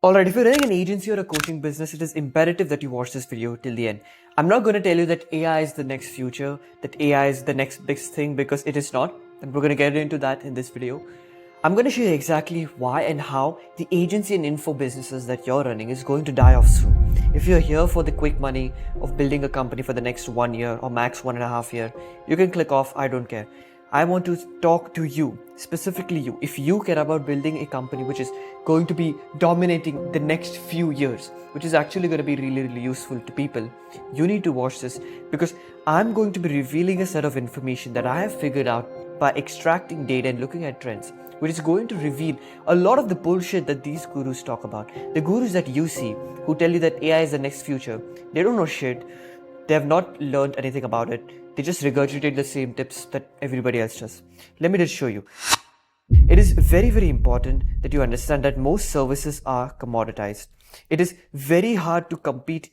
Alright, if you're running an agency or a coaching business, it is imperative that you watch this video till the end. I'm not going to tell you that AI is the next future, that AI is the next big thing, because it is not. And we're going to get into that in this video. I'm going to show you exactly why and how the agency and info businesses that you're running is going to die off soon. If you're here for the quick money of building a company for the next 1 year or max 1.5 year, you can click off, I don't care. I want to talk to you, specifically you. If you care about building a company which is going to be dominating the next few years, which is actually going to be really, really useful to people, you need to watch this, because I'm going to be revealing a set of information that I have figured out by extracting data and looking at trends, which is going to reveal a lot of the bullshit that these gurus talk about. The gurus that you see who tell you that AI is the next future, they don't know shit. They have not learned anything about it. They just regurgitate the same tips that everybody else does. Let me just show you. It is very, very important that you understand that most services are commoditized. It is very hard to compete.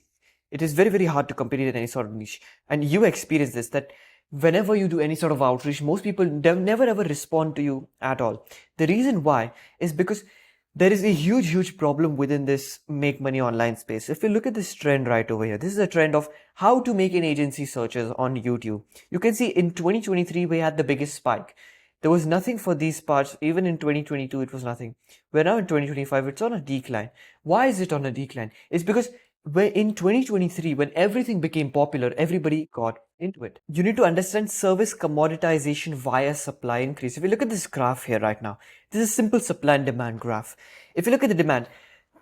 It is very, very hard to compete in any sort of niche. And you experience this, that whenever you do any sort of outreach, most people never ever respond to you at all. The reason why is because there is a huge problem within this make money online space. If you look at this trend right over here, this is a trend of how to make an agency searches on YouTube. You can see in 2023, we had the biggest spike. There was nothing for these parts. Even in 2022, it was nothing. We're now in 2025, it's on a decline. Why is it on a decline? It's because in 2023, when everything became popular, everybody got into it. You need to understand service commoditization via supply increase. If you look at this graph here right now, this is a simple supply and demand graph. If you look at the demand,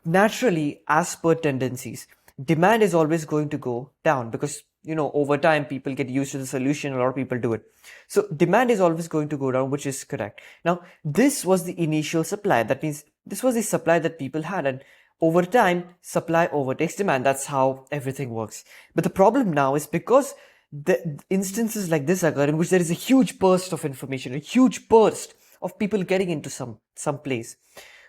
naturally, as per tendencies, demand is always going to go down because, over time, people get used to the solution. A lot of people do it. So demand is always going to go down, which is correct. Now, this was the initial supply. That means this was the supply that people had. And over time, supply overtakes demand. That's how everything works. But the problem now is because the instances like this occur in which there is a huge burst of information, a huge burst of people getting into some place.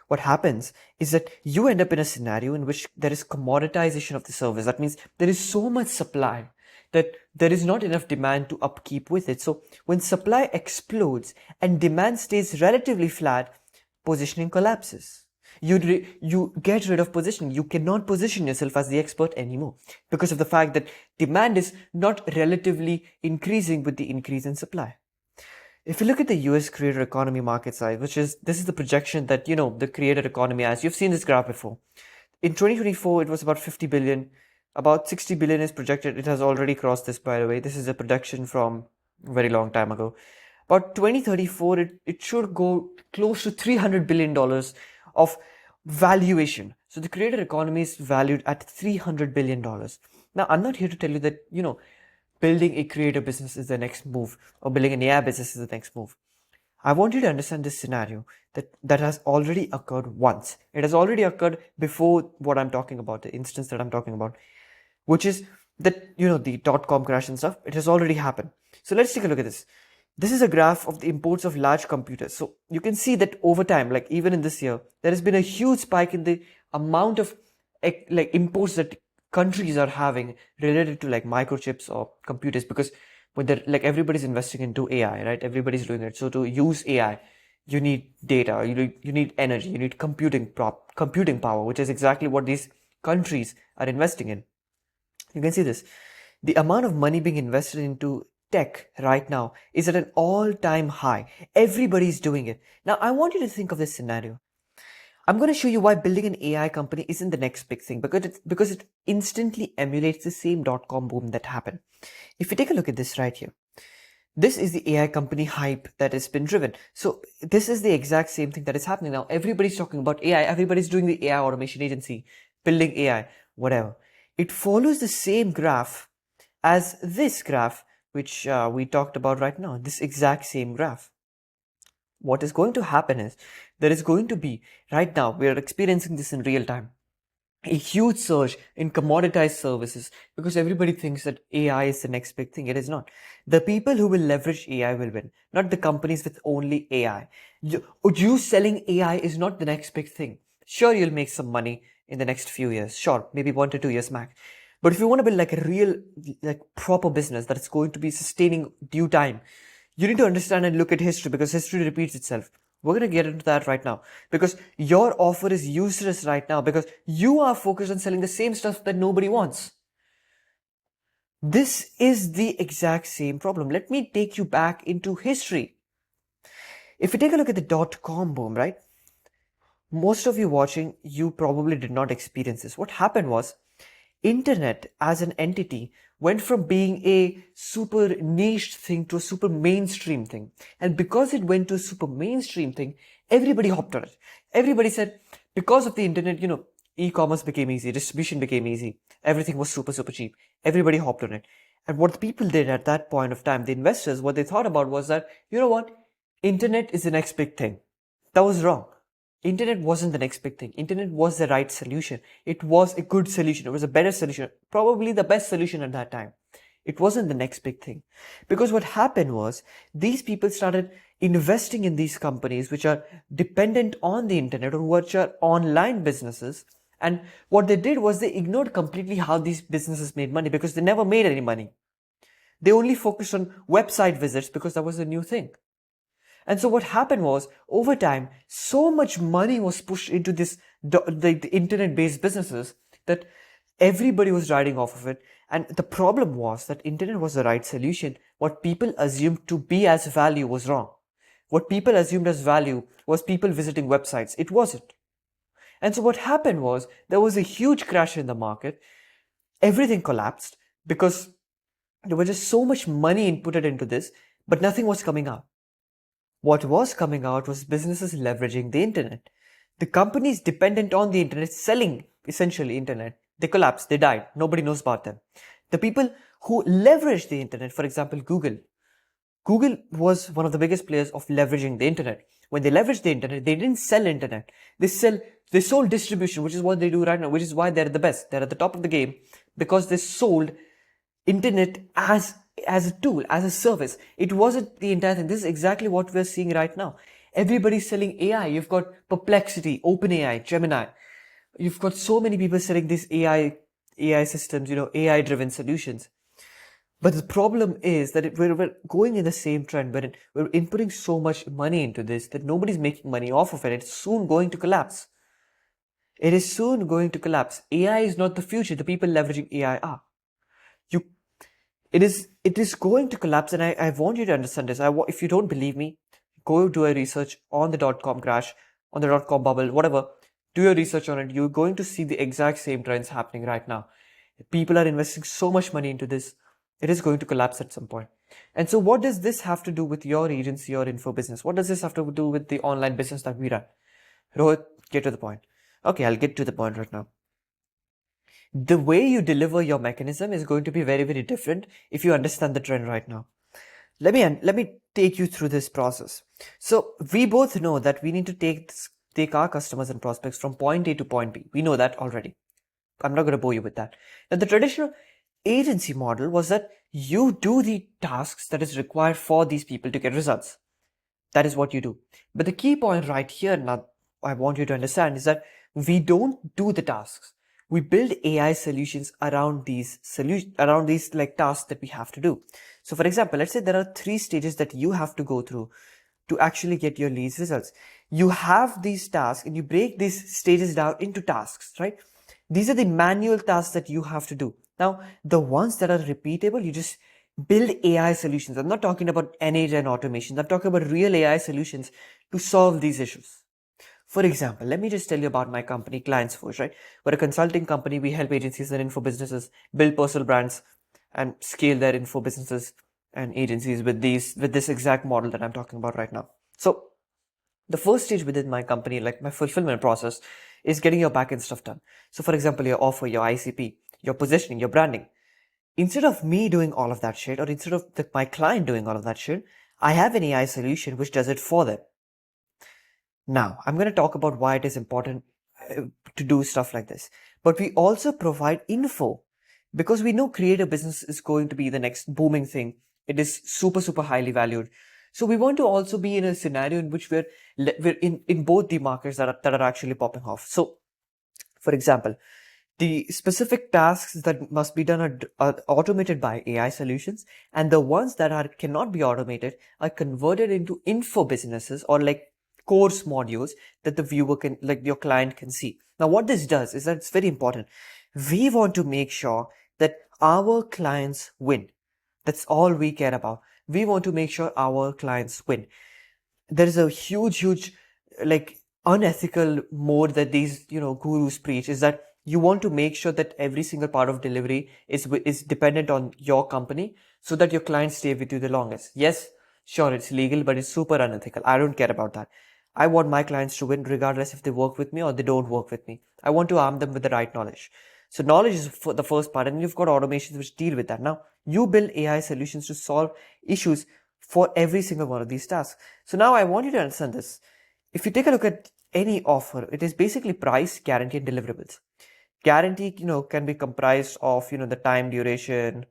What happens is that you end up in a scenario in which there is commoditization of the service. That means there is so much supply that there is not enough demand to upkeep with it. So when supply explodes and demand stays relatively flat, positioning collapses. You get rid of positioning. You cannot position yourself as the expert anymore because of the fact that demand is not relatively increasing with the increase in supply. If you look at the US creator economy market size, this is the projection that, the creator economy has. You've seen this graph before. In 2024, it was about 50 billion. About 60 billion is projected. It has already crossed this, by the way. This is a projection from a very long time ago. About 2034, it should go close to $300 billion of valuation. So the creator economy is valued at $300 billion. Now, I'm not here to tell you that, building a creator business is the next move or building an AI business is the next move. I want you to understand this scenario that has already occurred once. It has already occurred before what I'm talking about, the instance that I'm talking about, which is that, the .com crash and stuff. It has already happened. So let's take a look at this. This is a graph of the imports of large computers. So you can see that over time, like even in this year, there has been a huge spike in the amount of imports that countries are having related to microchips or computers, because when they're everybody's investing into AI, right? Everybody's doing it. So to use AI, you need data, you need energy, you need computing power, which is exactly what these countries are investing in. You can see this. The amount of money being invested into tech right now is at an all-time high. Everybody's doing it. Now, I want you to think of this scenario. I'm going to show you why building an AI company isn't the next big thing, because it instantly emulates the same .com boom that happened. If you take a look at this right here, this is the AI company hype that has been driven. So this is the exact same thing that is happening now. Everybody's talking about AI. Everybody's doing the AI automation agency, building AI, whatever. It follows the same graph as this graph, which we talked about right now, this exact same graph. What is going to happen is there is going to be, right now, we are experiencing this in real time, a huge surge in commoditized services because everybody thinks that AI is the next big thing. It is not. The people who will leverage AI will win, not the companies with only AI. You selling AI is not the next big thing. Sure, you'll make some money in the next few years. Sure, maybe 1 to 2 years max. But if you want to build a real, proper business that's going to be sustaining due time, you need to understand and look at history, because history repeats itself. We're going to get into that right now because your offer is useless right now because you are focused on selling the same stuff that nobody wants. This is the exact same problem. Let me take you back into history. If you take a look at the dot-com boom, right? Most of you watching, you probably did not experience this. What happened was, internet as an entity went from being a super niche thing to a super mainstream thing. And because it went to a super mainstream thing, everybody hopped on it. Everybody said, because of the internet, e-commerce became easy, distribution became easy, everything was super, super cheap. Everybody hopped on it. And what the people did at that point of time, the investors, what they thought about was that, you know what? Internet is the next big thing. That was wrong. Internet wasn't the next big thing. Internet was the right solution. It was a good solution. It was a better solution. Probably the best solution at that time. It wasn't the next big thing. Because what happened was these people started investing in these companies which are dependent on the internet or which are online businesses. And what they did was they ignored completely how these businesses made money because they never made any money. They only focused on website visits because that was the new thing. And so what happened was, over time, so much money was pushed into the internet-based businesses that everybody was riding off of it. And the problem was that internet was the right solution. What people assumed to be as value was wrong. What people assumed as value was people visiting websites. It wasn't. And so what happened was, there was a huge crash in the market. Everything collapsed because there was just so much money inputted into this, but nothing was coming out. What was coming out was businesses leveraging the internet. The companies dependent on the internet selling essentially internet, they collapsed, they died. Nobody knows about them. The people who leveraged the internet, for example, Google was one of the biggest players of leveraging the internet. When they leveraged the internet, they didn't sell internet. They sold distribution, which is what they do right now, which is why they're the best. They're at the top of the game because they sold internet as a tool, as a service. It wasn't the entire thing. This is exactly what we're seeing right now. Everybody's selling AI. You've got Perplexity, OpenAI, Gemini. You've got so many people selling these AI systems, AI driven solutions. But the problem is that we're going in the same trend, but we're inputting so much money into this that nobody's making money off of it. It's soon going to collapse. It is soon going to collapse. AI is not the future. The people leveraging AI are. It is going to collapse, and I want you to understand this. If you don't believe me, go do a research on the dot-com crash, on the dot-com bubble, whatever. Do your research on it. You're going to see the exact same trends happening right now. People are investing so much money into this. It is going to collapse at some point. And so what does this have to do with your agency or info business? What does this have to do with the online business that we run? Rohit, get to the point. Okay, I'll get to the point right now. The way you deliver your mechanism is going to be very, very different if you understand the trend right now. Let me take you through this process. So we both know that we need to take our customers and prospects from point A to point B. We know that already. I'm not going to bore you with that. Now, the traditional agency model was that you do the tasks that is required for these people to get results. That is what you do. But the key point right here now I want you to understand is that we don't do the tasks. We build AI solutions around these like tasks that we have to do. So for example, let's say there are 3 stages that you have to go through to actually get your leads results. You have these tasks and you break these stages down into tasks, right? These are the manual tasks that you have to do. Now, the ones that are repeatable, you just build AI solutions. I'm not talking about end-to-end automation. I'm talking about real AI solutions to solve these issues. For example, let me just tell you about my company, Clients Force, right? We're a consulting company. We help agencies and info businesses build personal brands and scale their info businesses and agencies with this exact model that I'm talking about right now. So the first stage within my company, like my fulfillment process, is getting your backend stuff done. So for example, your offer, your ICP, your positioning, your branding. Instead of me doing all of that shit, or instead of my client doing all of that shit, I have an AI solution which does it for them. Now, I'm going to talk about why it is important to do stuff like this. But we also provide info because we know creative business is going to be the next booming thing. It is super, super highly valued. So we want to also be in a scenario in which we're in both the markets that are actually popping off. So, for example, the specific tasks that must be done are automated by AI solutions, and the ones that cannot be automated are converted into info businesses or like course modules that the viewer can, like your client can see. Now, what this does is that it's very important. We want to make sure that our clients win. That's all we care about. We want to make sure our clients win. There is a huge, like unethical mode that these, gurus preach, is that you want to make sure that every single part of delivery is dependent on your company so that your clients stay with you the longest. Yes, sure, it's legal, but it's super unethical. I don't care about that. I want my clients to win regardless if they work with me or they don't work with me. I want to arm them with the right knowledge. So knowledge is for the first part, and you've got automations which deal with that. Now, you build AI solutions to solve issues for every single one of these tasks. So now I want you to understand this. If you take a look at any offer, it is basically price, guarantee, and deliverables. Guarantee, can be comprised of, the time duration,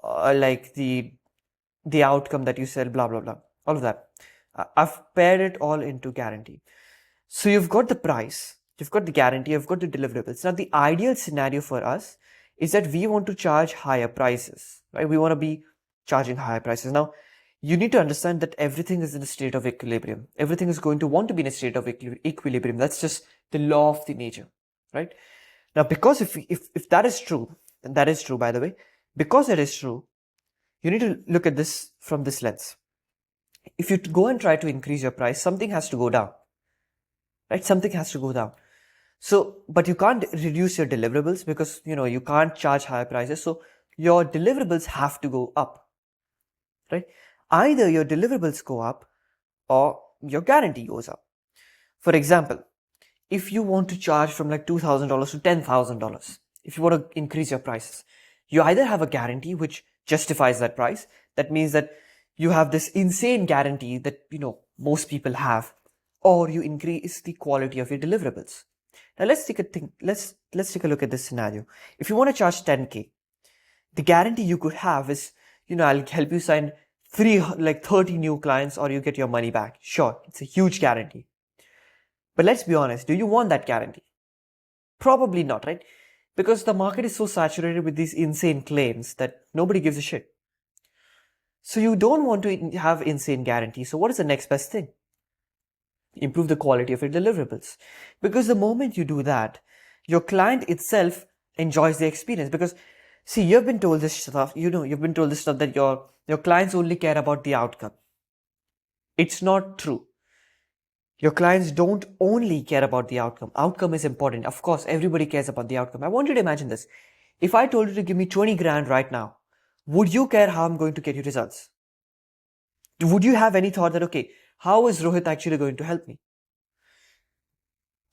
like the outcome that you sell, blah, blah, blah, all of that. I've paired it all into guarantee. So you've got the price, you've got the guarantee, you've got the deliverables. Now, the ideal scenario for us is that we want to charge higher prices, right? We want to be charging higher prices. Now, you need to understand that everything is in a state of equilibrium. Everything is going to want to be in a state of equilibrium. That's just the law of the nature, right? Now, because if that is true, and that is true, by the way, because it is true, you need to look at this from this lens. If you go and try to increase your price, something has to go down, right? Something has to go down. So, but you can't reduce your deliverables because, you can't charge higher prices. So your deliverables have to go up, right? Either your deliverables go up or your guarantee goes up. For example, if you want to charge from like $2,000 to $10,000, if you want to increase your prices, you either have a guarantee which justifies that price. That means that you have this insane guarantee that, most people have, or you increase the quality of your deliverables. Now let's take a look at this scenario. If you want to charge 10K, the guarantee you could have is, I'll help you sign 30 new clients or you get your money back. Sure, it's a huge guarantee. But let's be honest, do you want that guarantee? Probably not, right? Because the market is so saturated with these insane claims that nobody gives a shit. So you don't want to have insane guarantees. So what is the next best thing? Improve the quality of your deliverables. Because the moment you do that, your client itself enjoys the experience. Because see, you've been told this stuff, that your clients only care about the outcome. It's not true. Your clients don't only care about the outcome. Outcome is important. Of course, everybody cares about the outcome. I want you to imagine this. If I told you to give me 20 grand right now, would you care how I'm going to get you results? Would you have any thought that, okay, how is Rohit actually going to help me?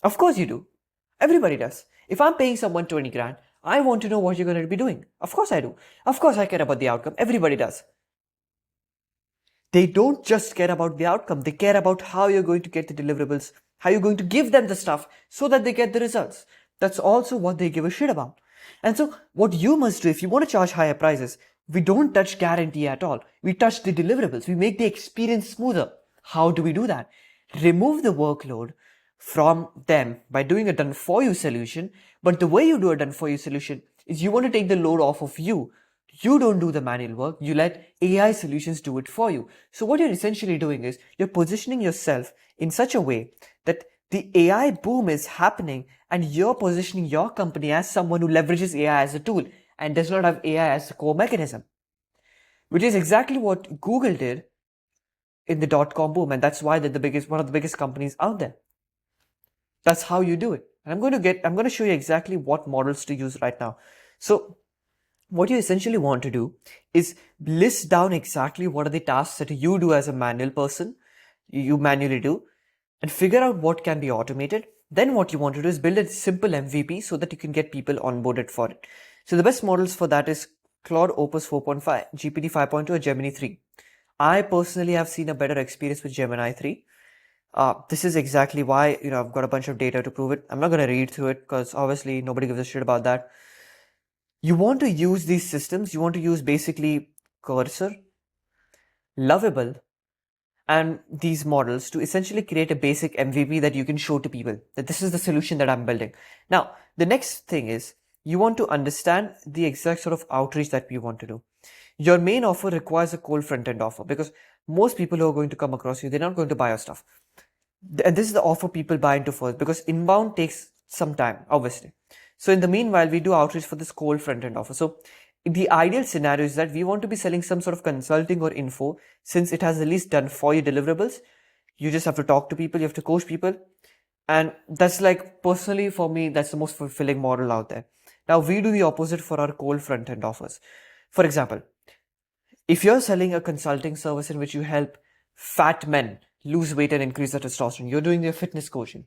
Of course you do. Everybody does. If I'm paying someone 20 grand, I want to know what you're going to be doing. Of course I do. Of course I care about the outcome. Everybody does. They don't just care about the outcome. They care about how you're going to get the deliverables, how you're going to give them the stuff so that they get the results. That's also what they give a shit about. And so what you must do if you want to charge higher prices, we don't touch guarantee at all. We touch the deliverables. We make the experience smoother. How do we do that? Remove the workload from them by doing a done for you solution. But the way you do a done for you solution is you want to take the load off of you. You don't do the manual work. You let AI solutions do it for you. So what you're essentially doing is you're positioning yourself in such a way that the AI boom is happening and you're positioning your company as someone who leverages AI as a tool and does not have AI as a core mechanism, which is exactly what Google did in the dot-com boom. And that's why they're one of the biggest companies out there. That's how you do it. And I'm going to show you exactly what models to use right now. So what you essentially want to do is list down exactly what are the tasks that you do as a manual person, you manually do, and figure out what can be automated. Then what you want to do is build a simple MVP so that you can get people onboarded for it. So the best models for that is Claude Opus 4.5, GPT 5.2, or Gemini 3. I personally have seen a better experience with Gemini 3. This is exactly why, I've got a bunch of data to prove it. I'm not going to read through it because obviously nobody gives a shit about that. You want to use these systems, you want to use basically Cursor, Lovable, and these models to essentially create a basic MVP that you can show to people that this is the solution that I'm building. Now, the next thing is you want to understand the exact sort of outreach that we want to do. Your main offer requires a cold front-end offer because most people who are going to come across you, they're not going to buy your stuff. And this is the offer people buy into first, because inbound takes some time, obviously. So in the meanwhile, we do outreach for this cold front end offer. So the ideal scenario is that we want to be selling some sort of consulting or info, since it has at least done for you deliverables. You just have to talk to people, you have to coach people. And that's like, personally for me, that's the most fulfilling model out there. Now we do the opposite for our cold front end offers. For example, if you're selling a consulting service in which you help fat men lose weight and increase their testosterone, you're doing their fitness coaching.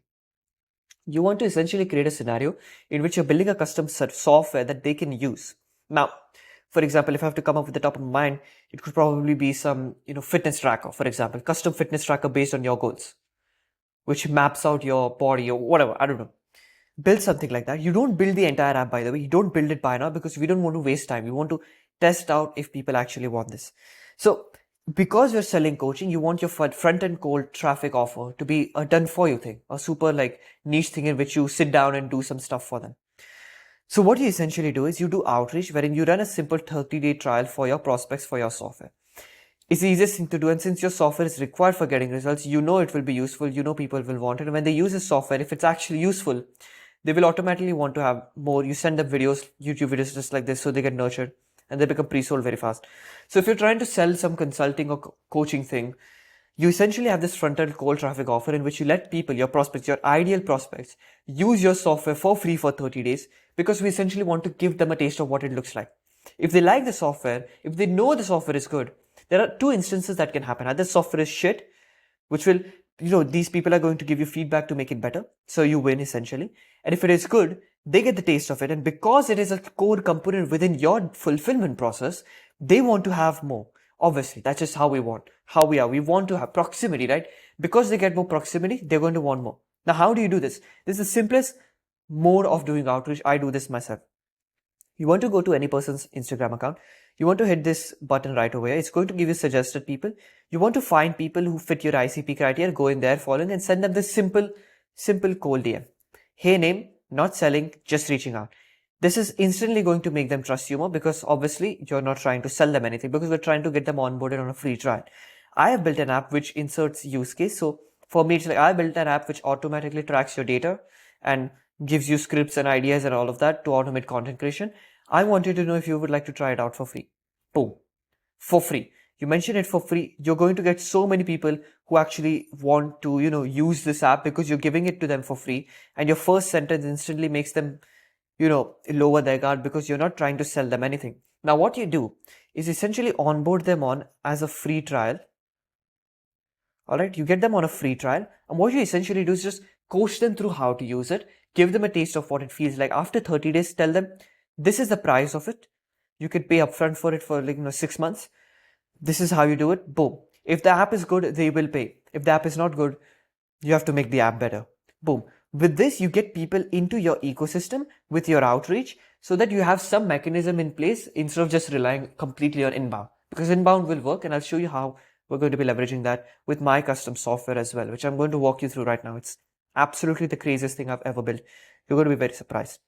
You want to essentially create a scenario in which you're building a custom software that they can use. Now, for example, if I have to come up with the top of mind, it could probably be some, fitness tracker, for example, custom fitness tracker based on your goals, which maps out your body or whatever. I don't know. Build something like that. You don't build the entire app, by the way. You don't build it by now, because we don't want to waste time. We want to test out if people actually want this. So because you're selling coaching, you want your front end cold traffic offer to be a done for you thing, a super like niche thing in which you sit down and do some stuff for them. So what you essentially do is you do outreach, wherein you run a simple 30-day trial for your prospects for your software. It's the easiest thing to do, and since your software is required for getting results, you know it will be useful, you know people will want it, and when they use this software, if it's actually useful, they will automatically want to have more. You send them videos, YouTube videos just like this, so they get nurtured and they become pre-sold very fast. So if you're trying to sell some consulting or coaching thing, you essentially have this front-end cold traffic offer in which you let people, your prospects, your ideal prospects, use your software for free for 30 days, because we essentially want to give them a taste of what it looks like. If they like the software, if they know the software is good, there are two instances that can happen. Either software is shit, which will, these people are going to give you feedback to make it better. So you win essentially. And if it is good, they get the taste of it. And because it is a core component within your fulfillment process, they want to have more. Obviously, that's just how we want, how we are. We want to have proximity, right? Because they get more proximity, they're going to want more. Now, how do you do this? This is the simplest mode of doing outreach. I do this myself. You want to go to any person's Instagram account. You want to hit this button right over here. It's going to give you suggested people. You want to find people who fit your ICP criteria, go in there, following, and send them this simple cold DM. Hey name, not selling, just reaching out. This is instantly going to make them trust you more, because obviously you're not trying to sell them anything, because we're trying to get them onboarded on a free trial. I have built an app which inserts use case. So for me, it's like I built an app which automatically tracks your data and gives you scripts and ideas and all of that to automate content creation. I wanted to know if you would like to try it out for free. Boom. For free. You mention it for free. You're going to get so many people who actually want to, use this app, because you're giving it to them for free. And your first sentence instantly makes them, lower their guard, because you're not trying to sell them anything. Now, what you do is essentially onboard them on as a free trial. All right. You get them on a free trial. And what you essentially do is just coach them through how to use it. Give them a taste of what it feels like. After 30 days, tell them, this is the price of it. You could pay upfront for it for 6 months. This is how you do it. Boom. If the app is good, they will pay. If the app is not good, you have to make the app better. Boom. With this, you get people into your ecosystem with your outreach, so that you have some mechanism in place instead of just relying completely on inbound. Because inbound will work, and I'll show you how we're going to be leveraging that with my custom software as well, which I'm going to walk you through right now. It's absolutely the craziest thing I've ever built. You're going to be very surprised.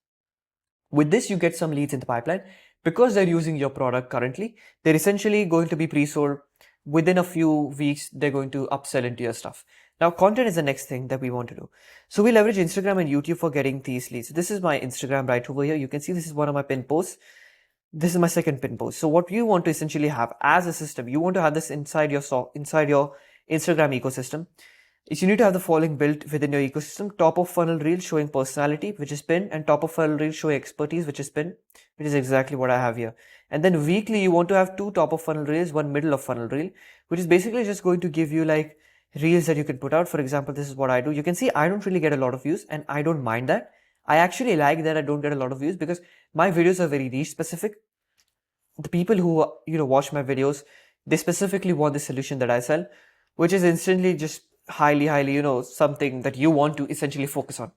With this, you get some leads in the pipeline. Because they're using your product currently, they're essentially going to be pre-sold. Within a few weeks, they're going to upsell into your stuff. Now, content is the next thing that we want to do. So we leverage Instagram and YouTube for getting these leads. This is my Instagram right over here. You can see this is one of my pin posts. This is my second pin post. So what you want to essentially have as a system, you want to have this inside your Instagram ecosystem, is you need to have the following built within your ecosystem. Top of funnel reel showing personality, which is pinned, and top of funnel reel showing expertise, which is pinned, which is exactly what I have here. And then weekly, you want to have 2 top of funnel reels, 1 middle of funnel reel, which is basically just going to give you like reels that you can put out. For example, this is what I do. You can see I don't really get a lot of views, and I don't mind that. I actually like that I don't get a lot of views, because my videos are very niche specific. The people who, watch my videos, they specifically want the solution that I sell, which is instantly just highly, something that you want to essentially focus on.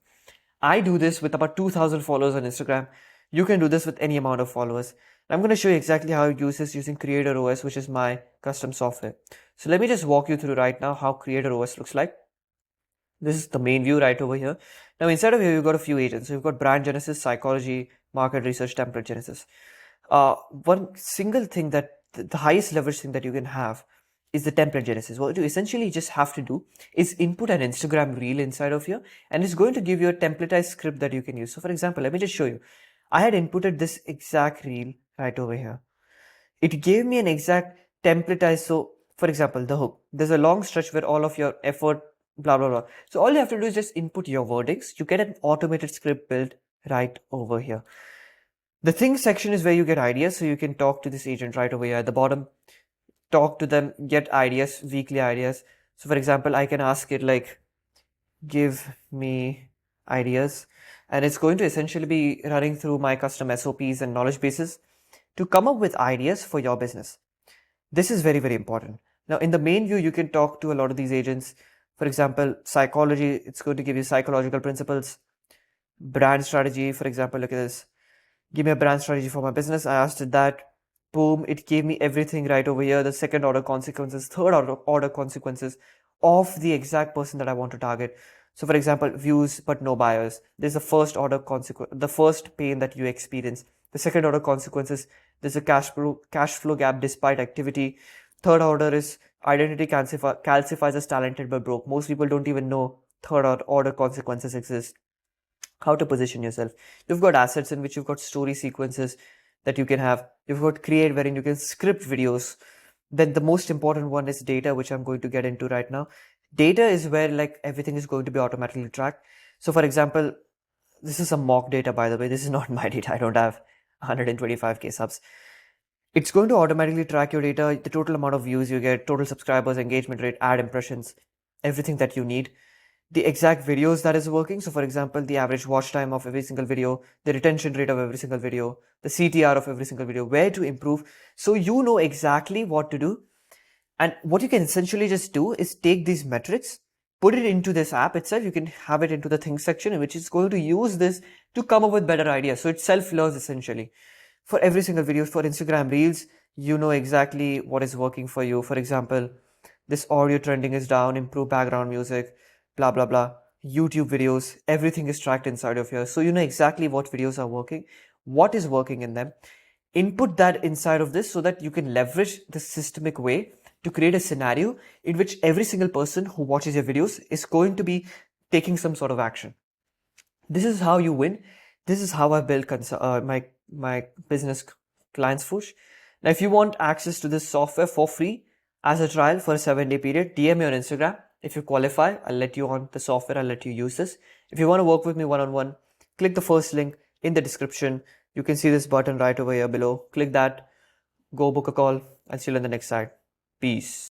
I do this with about 2,000 followers on Instagram. You can do this with any amount of followers. I'm going to show you exactly how you use this using Creator OS, which is my custom software. So let me just walk you through right now how Creator OS looks like. This is the main view right over here. Now inside of here, you've got a few agents. So you've got brand genesis, psychology, market research, template genesis. One single thing that the highest leverage thing that you can have is the template genesis. What you essentially just have to do is input an Instagram reel inside of here, and it's going to give you a templatized script that you can use. So for example, let me just show you. I had inputted this exact reel right over here. It gave me an exact templatized. So for example, the hook, there's a long stretch where all of your effort, blah, blah, blah. So all you have to do is just input your wordings. You get an automated script built right over here. The things section is where you get ideas. So you can talk to this agent right over here at the bottom, talk to them, get ideas, weekly ideas. So for example, I can ask it like, give me ideas, and it's going to essentially be running through my custom SOPs and knowledge bases to come up with ideas for your business. This is very, very important. Now in the main view, you can talk to a lot of these agents. For example, psychology, it's going to give you psychological principles. Brand strategy, for example, look at this. Give me a brand strategy for my business. I asked it that. Boom, it gave me everything right over here. The second order consequences, third order consequences of the exact person that I want to target. So for example, views but no buyers. There's the first order consequence, the first pain that you experience. The second order consequences, there's a cash flow gap despite activity. Third order is identity calcifies as talented but broke. Most people don't even know third order consequences exist. How to position yourself. You've got assets in which you've got story sequences that you can have. You've got create wherein you can script videos. Then the most important one is data, which I'm going to get into right now. Data is where like everything is going to be automatically tracked. So for example, this is some mock data, by the way. This is not my data. I don't have 125k subs. It's going to automatically track your data, the total amount of views you get, total subscribers, engagement rate, ad impressions, everything that you need, the exact videos that is working. So for example, the average watch time of every single video, the retention rate of every single video, the CTR of every single video, where to improve. So you know exactly what to do. And what you can essentially just do is take these metrics, put it into this app itself. You can have it into the things section, in which it's going to use this to come up with better ideas. So it self-learns essentially. For every single video, for Instagram Reels, you know exactly what is working for you. For example, this audio trending is down, improve background music, blah, blah, blah. YouTube videos, everything is tracked inside of here. So you know exactly what videos are working, what is working in them. Input that inside of this so that you can leverage the systemic way to create a scenario in which every single person who watches your videos is going to be taking some sort of action. This is how you win. This is how I build my business clients push. Now, if you want access to this software for free as a trial for a 7-day period, DM me on Instagram. If you qualify, I'll let you on the software. I'll let you use this. If you want to work with me one-on-one, click the first link in the description. You can see this button right over here below. Click that. Go book a call. I'll see you on the next side. Peace.